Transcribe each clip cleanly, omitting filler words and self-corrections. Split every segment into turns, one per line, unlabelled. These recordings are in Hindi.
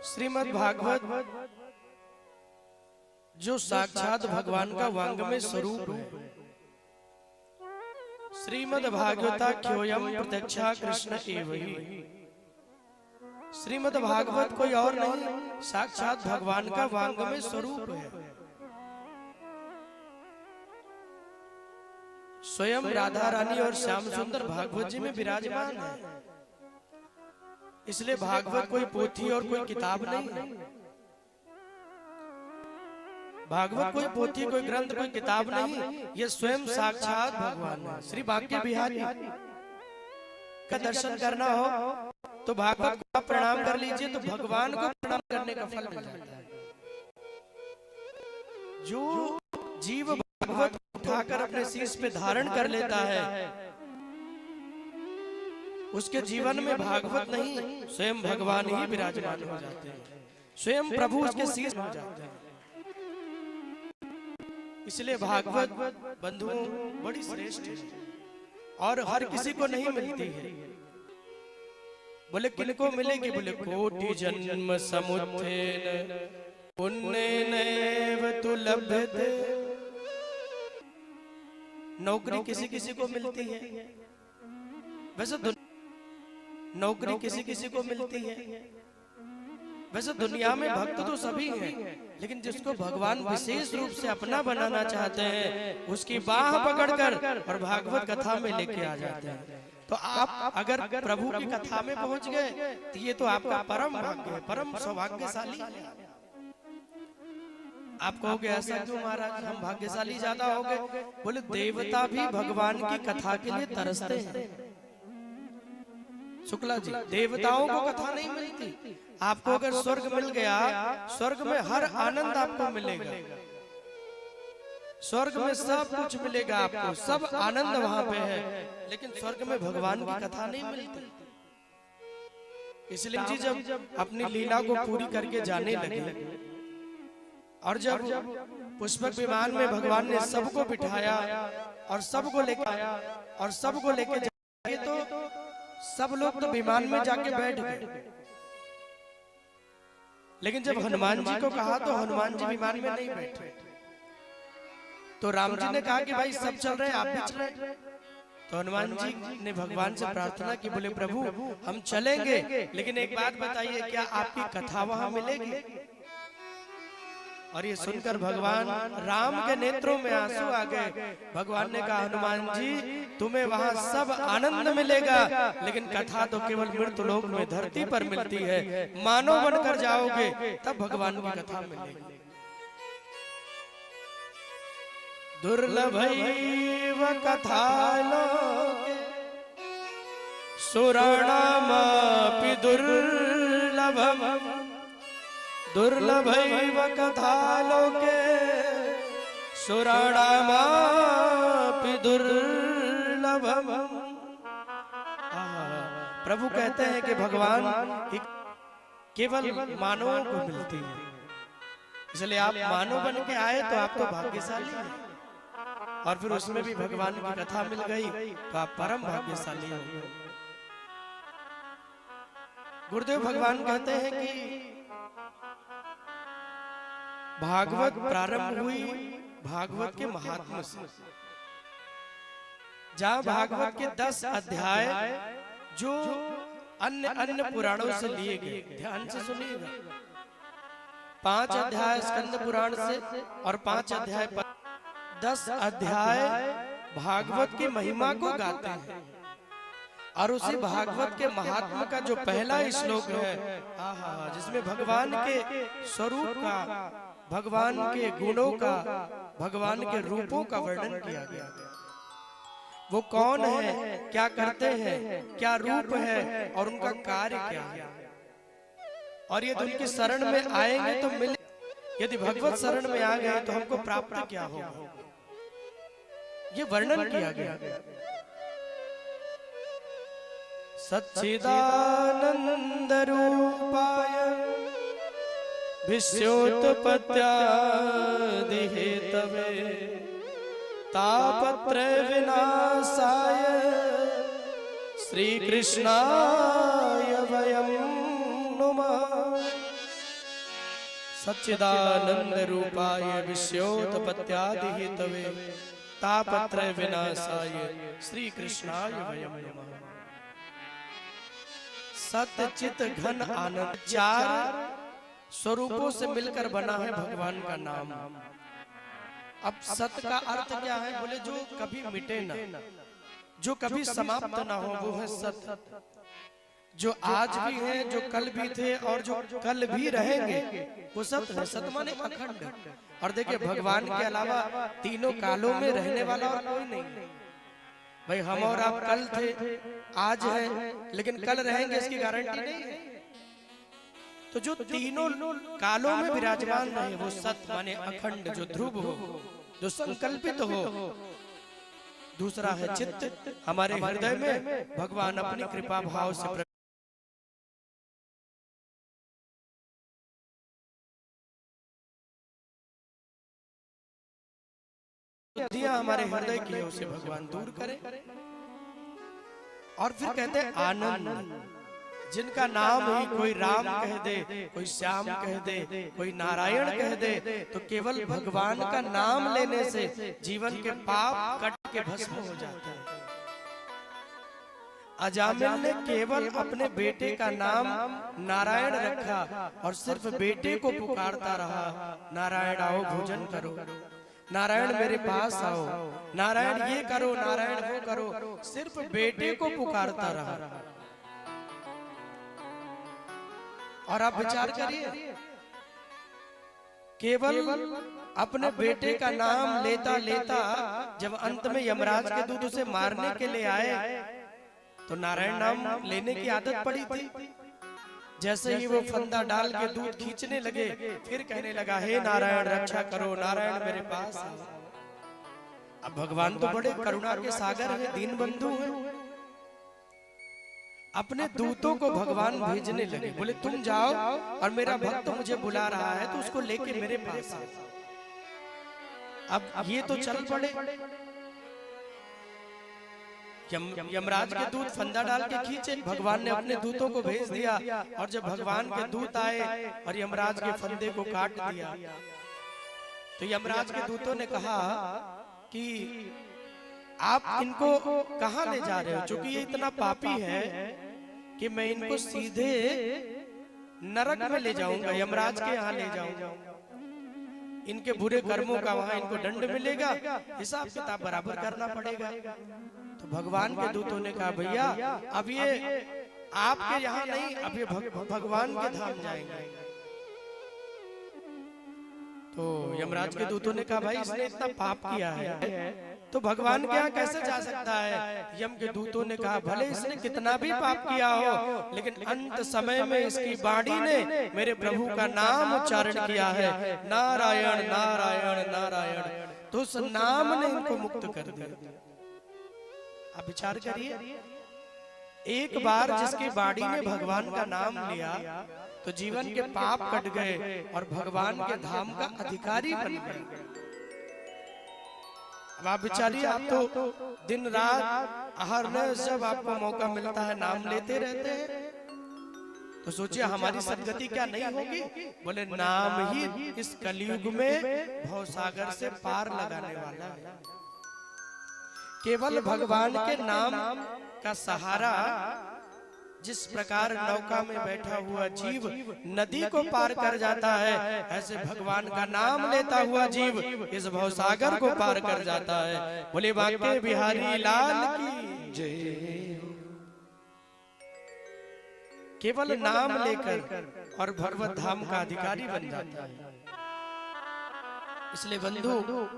श्रीमद् भागवत जो साक्षात भगवान का वांगमय स्वरूप है। श्रीमद् भागवता ख्योयम प्रत्यक्षा कृष्ण एवही। श्रीमद् भागवत कोई और नहीं, साक्षात भगवान का वांगमय स्वरूप है। स्वयं राधा रानी और श्याम सुंदर भागवत जी में विराजमान है। इसलिए भागवत कोई पोथी और कोई किताब नहीं है। भागवत कोई पोथी, कोई ग्रंथ, कोई किताब नहीं, ये स्वयं साक्षात भगवान है। श्री बांके बिहारी का दर्शन करना हो तो भागवत को प्रणाम कर लीजिए, तो भगवान को प्रणाम करने का फल मिल जाता है। जो जीव भागवत उठाकर अपने शीश पे धारण कर लेता है, उसके जीवन में भागवत नहीं, स्वयं भगवान ही विराजमान हो जाते हैं, स्वयं प्रभु उसके शीश हो जाते हैं। इसलिए भागवत बंधुओं बड़ी श्रेष्ठ है और हर किसी को नहीं मिलती है। बोले किनको मिलेगी? बोले कोटि जन्म समुत्थेन पुण्येनैव तु लभ्यते। नौकरी किसी किसी को मिलती है, वैसे नौकरी किसी किसी को मिलती है। वैसे दुनिया में भक्त तो सभी हैं, लेकिन जिसको भगवान विशेष रूप से अपना बनाना चाहते हैं, उसकी बाह पकड़कर और भागवत कथा में लेके आ जाते हैं। तो आप अगर प्रभु की कथा में पहुंच गए तो ये तो आपका परम भाग्य है, परम सौभाग्यशाली है। आप कहोगे ऐसा क्यों महाराज, हम भाग्यशाली ज्यादा हो गए? बोले देवता भी भगवान की कथा के लिए तरसते हैं। शुक्ला जी, देवताओं को कथा नहीं मिलती। आपको अगर स्वर्ग मिल गया, स्वर्ग में हर आनंद आपको मिलेगा, स्वर्ग में सब कुछ मिलेगा आपको, सब आनंद वहां पे है, लेकिन स्वर्ग में भगवान की कथा नहीं मिलती। इसलिए जी जब अपनी लीला को पूरी करके जाने लगे और जब पुष्पक विमान में भगवान ने सबको बिठाया और सबको लेके आया और सबको लेके जाए, तो सब लोग तो विमान में जाके बैठ गए, लेकिन जब हनुमान जी को कहा तो हनुमान जी विमान में नहीं बैठे। तो राम जी ने कहा कि भाई सब चल रहे हैं, आप भी चले। तो हनुमान जी ने भगवान से प्रार्थना की, बोले प्रभु हम चलेंगे, लेकिन एक बात बताइए, क्या आपकी कथा वहां मिलेगी? और ये सुनकर भगवान राम के नेत्रों में आंसू आ गए। भगवान ने कहा हनुमान जी तुम्हें वहां सब आनंद मिलेगा, लेकिन कथा तो केवल मृत्यु लोक में धरती पर मिलती है। मानव बनकर जाओगे तब भगवान की कथा मिलेगी। दुर्लभैव कथालोके सुराणामपि दुर्लभम्। दुर्लभैव कथालोके सुराणामपि दुर्लभम्। प्रभु कहते हैं कि भगवान केवल मानवों को मिलती है, इसलिए आप मानव बन के आए तो आप तो भाग्यशाली हैं, और फिर उसमें भी भगवान की कथा मिल गई तो आप परम भाग्यशाली हो। गुरुदेव भगवान कहते हैं कि भागवत प्रारंभ हुई भागवत के महात्म्य से। जहां भागवत के 10 अध्याय जो अन्य पुराणों से लिए गए, ध्यान से सुनिएगा। 5 अध्याय स्कंद पुराण से और 5 अध्याय 10 अध्याय भागवत की महिमा को गाते हैं। और उसी भागवत के महात्मा का जो पहला श्लोक है, जिसमें भगवान के स्वरूप का, भगवान के गुणों का, भगवान के रूपों का वर्णन किया गया। वो कौन है, क्या करते हैं, क्या रूप है और उनका कार्य क्या है। और यदि उनकी शरण में आएंगे तो मिले, यदि भगवत शरण में आ गए तो हमको प्राप्त क्या होगा, ये वर्णन किया गया। सच्चिदानंद रूपाय विश्वोत्पत्त्यादि हेतवे तापत्रय विनाशाय श्री कृष्णाय वयं नुमः। सच्चिदानंद रूपाय विश्योत्पत्त्यादि हेतवे तापत्रय विनाशाय श्री कृष्णाय वयं नमः। सत्य चित घन आनंद, चार स्वरूपों से मिलकर बना है भगवान का नाम। अब सत का अर्थ क्या है? बोले जो कभी मिटे ना, जो कभी समाप्त ना हो, वो है सत। जो आज भी है, जो कल भी थे और जो कल भी रहेंगे, वो सत है। सत माने अखंड। और देखिए भगवान के अलावा तीनों कालों में रहने वाला और कोई नहीं। भाई हम और आप कल थे, आज है, लेकिन कल रहेंगे इसकी गारंटी नहीं है। तो जो तीनों कालों में विराजमान रहे वो सत माने अखंड, जो ध्रुव हो, जो संकल्पित हो। दूसरा है चित्त, हमारे हृदय में भगवान अपनी कृपा भाव से दिया हमारे हृदय की, उसे भगवान दूर करे। और फिर कहते हैं आनंद, जिनका नाम ही कोई राम कह दे, कोई श्याम कह दे, कोई नारायण कह दे, तो केवल भगवान का नाम लेने से जीवन के पाप कट के भस्म हो जाते हैं। अजामिल ने केवल अपने बेटे का नाम नारायण रखा और सिर्फ बेटे को पुकारता रहा, नारायण आओ भोजन करो, नारायण मेरे पास आओ, नारायण ये करो, नारायण वो करो, सिर्फ बेटे को पुकारता रहा। और आप विचार करिए, केवल अपने बेटे का नाम लेता लेता जब अंत में यमराज के दूत उसे मारने के लिए आए, तो नारायण नाम लेने की आदत पड़ी थी। जैसे ही वो फंदा डाल के दूध खींचने लगे, फिर कहने लगा हे नारायण रक्षा करो, नारायण मेरे पास आओ। अब भगवान तो बड़े करुणा के सागर है, दीन बंधु है। अपने दूतों को भगवान भेजने लगे, बोले तुम जाओ और मेरा भक्त मुझे बुला रहा है, तो उसको लेके मेरे पास आओ। अब ये तो चल पड़े। यमराज के दूत फंदा डाल के खींचे, भगवान ने अपने दूतों को भेज दिया। और जब भगवान के दूत आए और यमराज के फंदे को काट दिया, तो यमराज के दूतों ने कहा कि आप इनको कहां ले जा रहे हो? क्योंकि ये इतना पापी है कि मैं इनको सीधे नरक में ले जाऊंगा, यमराज के यहाँ ले जाऊंगा। इनके बुरे कर्मों का वहां इनको दंड मिलेगा, हिसाब किताब बराबर करना पड़ेगा। तो भगवान के दूतों ने कहा भैया अब ये आपके यहाँ नहीं, अब ये भगवान के धाम जाएंगे। तो यमराज के दूतों ने कहा भाई इसने इतना पाप किया है तो भगवान के यहाँ कैसे जा सकता है? यम के दूतों ने कहा भले इसने कितना भी पाप किया हो, लेकिन अंत समय में इसकी वाणी ने मेरे प्रभु का नाम उच्चारण किया है, नारायण नारायण नारायण, तो उस नाम ने इनको मुक्त कर दिया। आप विचार करिए, एक बार जिसकी वाणी ने भगवान का नाम लिया तो जीवन के पाप कट गए और भगवान के धाम का अधिकारी बन गए। अब आप विचारिए, आप तो दिन रात हर रोज जब आपको मौका मिलता है नाम लेते रहते हैं, तो सोचिए हमारी सदगति क्या नहीं होगी? बोले नाम ही इस कलयुग में भवसागर से पार लगाने वाला है। केवल भगवान के नाम का सहारा, जिस प्रकार नौका में बैठा हुआ जीव नदी को पार कर जाता है, ऐसे भगवान का नाम लेता हुआ जीव इस भवसागर को पार कर जाता है। बोले बांके बिहारी लाल की जय। केवल नाम लेकर और भगवत धाम का अधिकारी बन जाता है। इसलिए बंधु,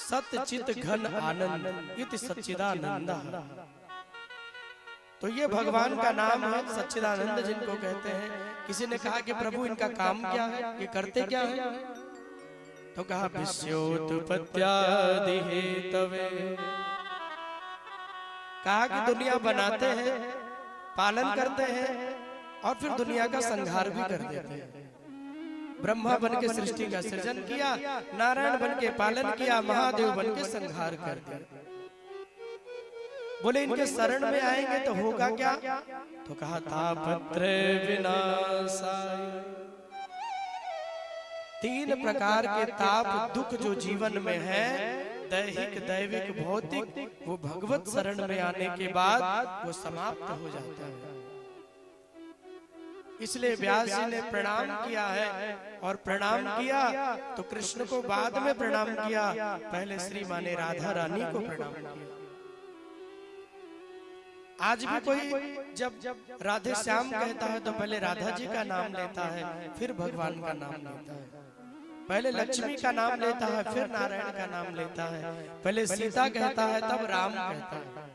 सत्य चित घन आनंद इति सच्चिदानंद, तो ये भगवान का नाम है सच्चिदानंद जिनको कहते हैं। किसी ने कहा कि प्रभु इनका काम क्या है, ये करते क्या है? तो कहा विश्योत्पत्त्यादि हेतवे, कहा कि दुनिया बनाते हैं, पालन करते हैं और फिर दुनिया का संहार भी कर देते हैं। ब्रह्मा बन के सृष्टि का सृजन किया, नारायण बन के पालन किया, महादेव बन के संहार कर दिया। बोले इनके शरण में आएंगे तो होगा क्या? तो कहा तापत्रय विनाशाय तीन प्रकार के ताप दुख जो जीवन में है, दैहिक दैविक भौतिक, वो भगवत शरण में आने के बाद वो समाप्त हो जाता है। इसलिए व्यास जी ने प्रणाम किया है, और प्रणाम किया तो कृष्ण को बाद में प्रणाम किया, पहले श्री माँ ने राधा रानी को प्रणाम किया। आज भी कोई जब राधे श्याम कहता है तो पहले राधा जी का नाम लेता है, फिर भगवान का नाम लेता है। पहले लक्ष्मी का नाम लेता है, फिर नारायण का नाम लेता है। पहले सीता कहता है, तब राम कहता है।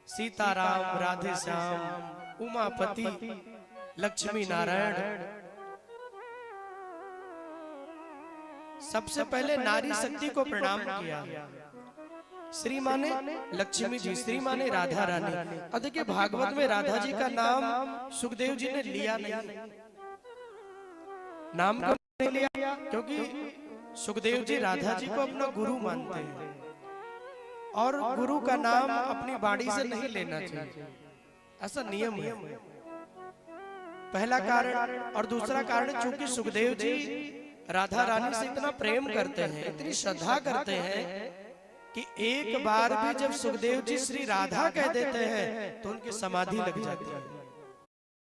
सीता राम, राधे श्याम, उमापति, लक्ष्मी नारायण। सबसे पहले नारी शक्ति को प्रणाम किया। श्री माँ ने लक्ष्मी जी, श्री माँ ने राधा रानी। और देखिए भागवत में राधा जी का नाम सुखदेव जी ने लिया नहीं। नाम को नहीं लिया क्योंकि सुखदेव जी राधा जी को अपना गुरु मानते हैं, और गुरु का नाम अपनी वाणी से नहीं लेना चाहिए, ऐसा नियम है। पहला कारण। और दूसरा कारण, चूंकि सुखदेव जी राधा रानी से इतना प्रेम करते हैं, इतनी श्रद्धा करते हैं कि एक बार भी जब सुखदेव जी श्री राधा कह देते हैं तो उनकी समाधि लग जाती है।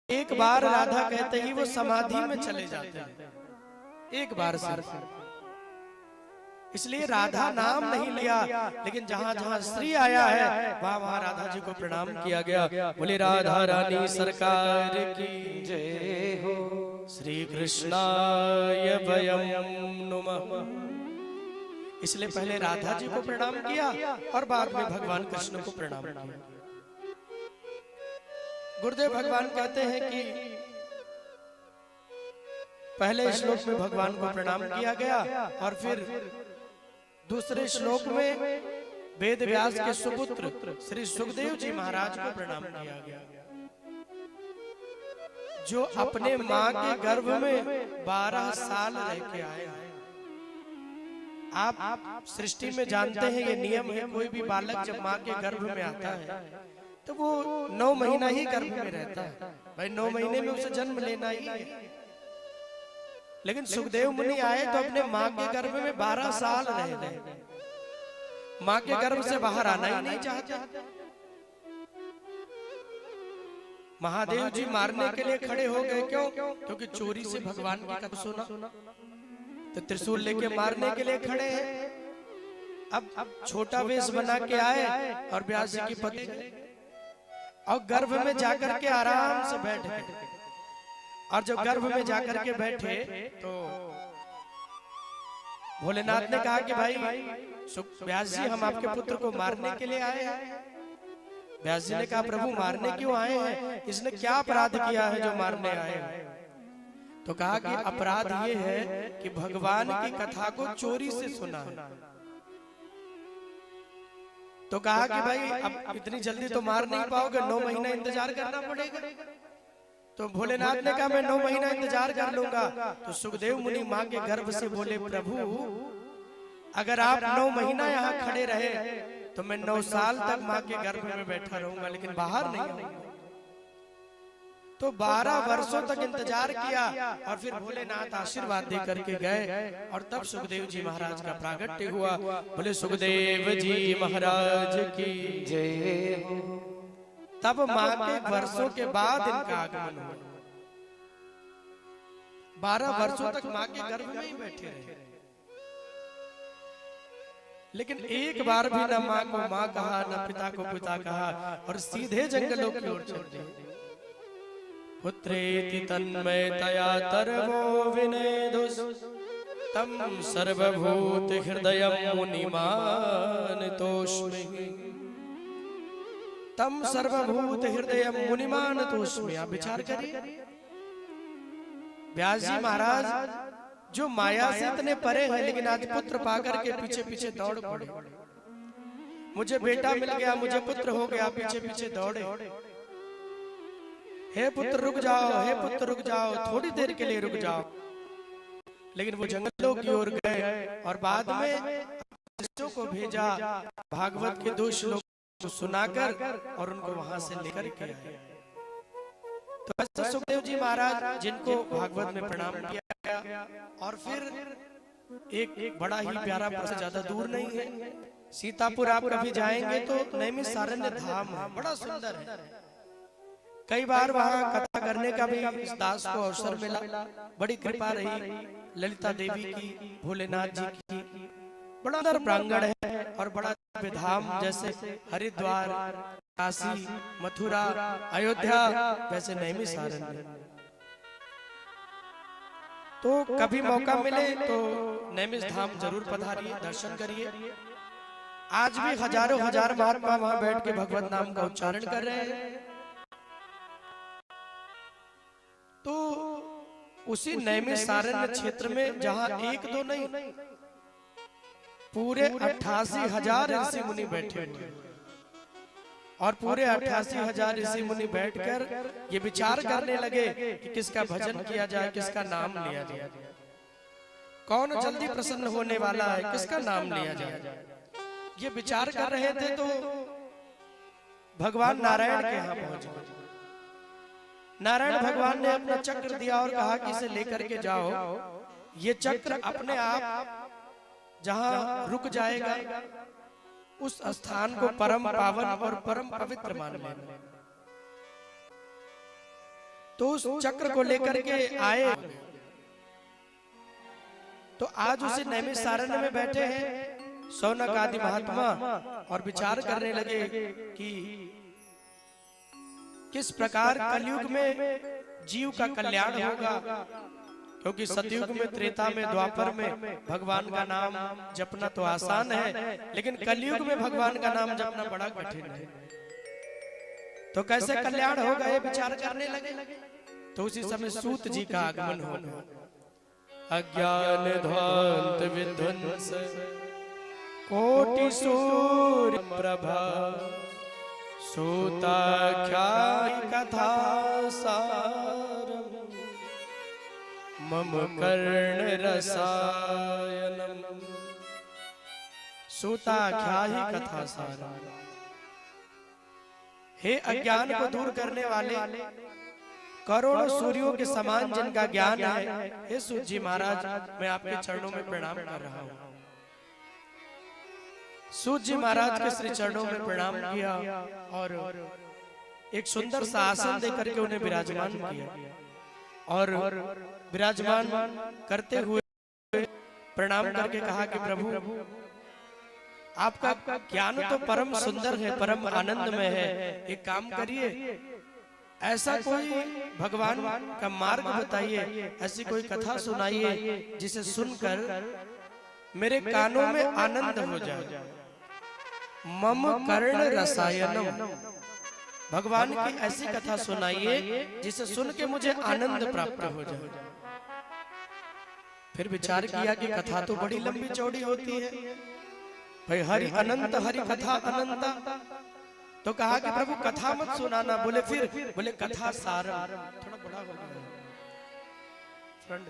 एक बार राधा कहते ही वो समाधि में चले जाते हैं, एक बार सिर्फ। इसलिए राधा नाम नहीं लिया, लेकिन जहाँ जहाँ श्री आया है वहाँ वहाँ राधा जी को प्रणाम किया गया। बोले राधा रानी सरकार की जय हो, श्री कृष्णाय वयम् नमः। इसलिए पहले राधा जी को प्रणाम किया और बाद में भगवान कृष्ण को प्रणाम किया। गुरुदेव भगवान कहते हैं कि पहले श्लोक में भगवान को प्रणाम किया गया, और फिर दूसरे श्लोक में वेद व्यास के सुपुत्र श्री सुखदेव जी महाराज को प्रणाम किया गया, जो अपने माँ के गर्भ में 12 साल रह के आए। आप सृष्टि में जानते हैं ये नियम है, कोई भी बालक जब माँ के गर्भ में आता है तो वो 9 महीना ही गर्भ में रहता है। भाई 9 महीने में उसे जन्म लेना ही है। लेकिन सुखदेव मुनि आए तो अपने माँ के गर्भ में 12 साल रह गए। माँ के गर्भ से बाहर आना ही नहीं चाहते। महादेव जी मारने के लिए खड़े हो गए। क्यों? क्योंकि चोरी से भगवान की कथा सुना तो त्रिशूल लेके मारने के लिए खड़े हैं। अब छोटा वेश बना के आए और व्यास जी की पत्नी, और गर्भ में जाकर के आराम से बैठ गए। और जब गर्भ में जाकर के बैठे तो भोलेनाथ ने कहा कि भाई व्यास जी, हम आपके पुत्र को मारने के लिए आए हैं। व्यास जी ने कहा, प्रभु मारने क्यों आए हैं? इसने क्या अपराध किया है जो मारने आए हैं? तो कहा कि अपराध ये है कि भगवान की कथा को चोरी से सुना है। तो कहा कि भाई अब इतनी जल्दी तो मार नहीं पाओगे, 9 महीना इंतजार करना पड़ेगा। तो भोलेनाथ ने कहा, मैं 9 महीना इंतजार कर लूंगा। तो सुखदेव मुनि माँ के गर्भ से बोले, प्रभु अगर आप 9 महीना यहाँ खड़े रहे तो मैं 9 साल तक माँ के गर्भ में बैठा रहूंगा, लेकिन बाहर नहीं आऊंगा। तो 12 वर्षों तक इंतजार किया, और फिर भोलेनाथ आशीर्वाद दे करके गए, और तब सुखदेव जी महाराज का प्रागट्य हुआ। बोले सुखदेव जी महाराज की जय हो। तब माँ के वर्षों के बाद इनका आगमन हुआ। 12 वर्षों तक माँ के गर्भ में ही बैठे रहे, लेकिन एक बार भी न माँ को माँ कहा, न पिता को पिता कहा, और सीधे जंगलों की ओर चल दिए। पुत्रेति तन्मयतया तरवो विनेदुस् तं सर्वभूत हृदयं मुनिमानतोऽस्मि। तम सर्वभूत हृदयं मुनिमानतोऽस्मि। आप विचार करिए, व्यास जी महाराज जो माया से इतने परे हैं, लेकिन आज पुत्र पाकर के पीछे पीछे दौड़ पड़े। मुझे बेटा मिल गया, मुझे पुत्र हो गया, पीछे पीछे दौड़े। हे पुत्र रुक जाओ, हे पुत्र रुक जाओ, थोड़ी देर के लिए रुक जाओ। लेकिन वो जंगलों की ओर गए, और बाद में शिष्यों को भेजा, भागवत के 2 श्लोक को सुनाकर, और उनको वहां से लेकर के आए। तो ऐसे सुखदेव जी महाराज जिनको भागवत में प्रणाम किया गया, और फिर एक बड़ा ही प्यारा प्रश्न, ज्यादा दूर नहीं है, सीतापुर आप कभी जाएंगे तो नैमिषारण्य धाम है, बड़ा सुंदर है। कई बार वहाँ कथा करने का भी इस दास को अवसर मिला, बड़ी कृपा रही ललिता देवी की, भोलेनाथ जी की। बड़ा सुंदर प्रांगण है और बड़ा धाम, जैसे हरिद्वार, काशी, मथुरा, अयोध्या, वैसे नैमिषारण्य। तो कभी मौका मिले तो नैमिष धाम जरूर पधारिए, दर्शन करिए। आज भी हजारों हजार महात्मा वहां बैठ के भगवत नाम का उच्चारण कर रहे हैं। तो उसी नैमिषारण्य क्षेत्र में जहां एक दो नहीं, पूरे 88,000 ऋषि मुनि बैठे हुए, और पूरे 88,000 ऋषि मुनि बैठकर ये विचार करने लगे कि किसका भजन किया जाए, किसका नाम लिया जाए, कौन जल्दी प्रसन्न होने वाला है, किसका नाम लिया जाए। ये विचार कर रहे थे तो भगवान नारायण के यहाँ पहुंच गए। नारायण भगवान ने अपना चक्र दिया और कहा कि इसे लेकर के जाओ, ये चक्र अपने आप जहां रुक जाएगा उस स्थान को परम पावन और परम पवित्र मान लेना। तो उस चक्र को लेकर के आए, तो आज उसी नैमिषारण्य में बैठे हैं शौनक आदि महात्मा, और विचार करने लगे कि किस प्रकार कलयुग में जीव का कल्याण होगा, क्योंकि सतयुग में, त्रेता में, द्वापर में भगवान का नाम जपना तो आसान है, लेकिन कलयुग में भगवान का नाम जपना बड़ा कठिन है। तो कैसे कल्याण होगा ये विचार करने लगे। तो उसी समय सूत जी का आगमन होगा। अज्ञान ध्वंत विध्वंस कोटि सूर्य प्रभा, सूताख्याय कथा सारम, मम कर्ण रसायनम। सूताख्याय कथा सारम। हे अज्ञान को दूर करने वाले, करोड़ों सूर्यों के समान जिनका ज्ञान है, हे सूत जी महाराज, मैं आपके चरणों में प्रणाम कर रहा हूँ। सूत जी महाराज के श्री चरणों में प्रणाम किया और एक सुंदर सा आसन देकर के उन्हें विराजमान किया, और विराजमान करते हुए प्रणाम करके कहा कि प्रभु, आपका ज्ञान तो परम सुंदर है, परम आनंदमय है। एक काम करिए, ऐसा कोई भगवान का मार्ग बताइए, ऐसी कोई कथा सुनाइए जिसे सुनकर मेरे कानों में आनंद हो जाए। मम कर्ण रसायनम, भगवान की ऐसी कथा सुनाइए जिसे सुन के मुझे आनंद प्राप्त हो जाए। फिर विचार किया कि कथा तो बड़ी लंबी चौड़ी होती है भाई, हरि अनंत हरि कथा अनंता। तो कहा कि प्रभु कथा मत सुनाना। बोले फिर, बोले कथा सारम, थोड़ा बड़ा हो गया फ्रेंड,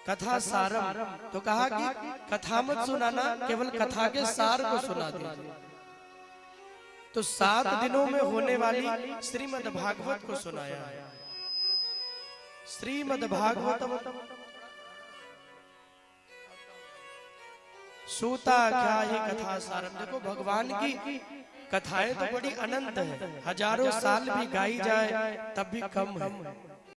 कथा सारम। तो कहा कि कथा मत सुनाना, केवल कथा के सार को सुना दीजिए। तो 7 दिनों में होने वाली श्रीमद् भागवत को सुनाया। श्रीमद् भागवत सूताख्याय कथा सारम। देखो भगवान की कथाएं तो बड़ी अनंत है, हजारों साल भी गाई जाए तब भी कम है।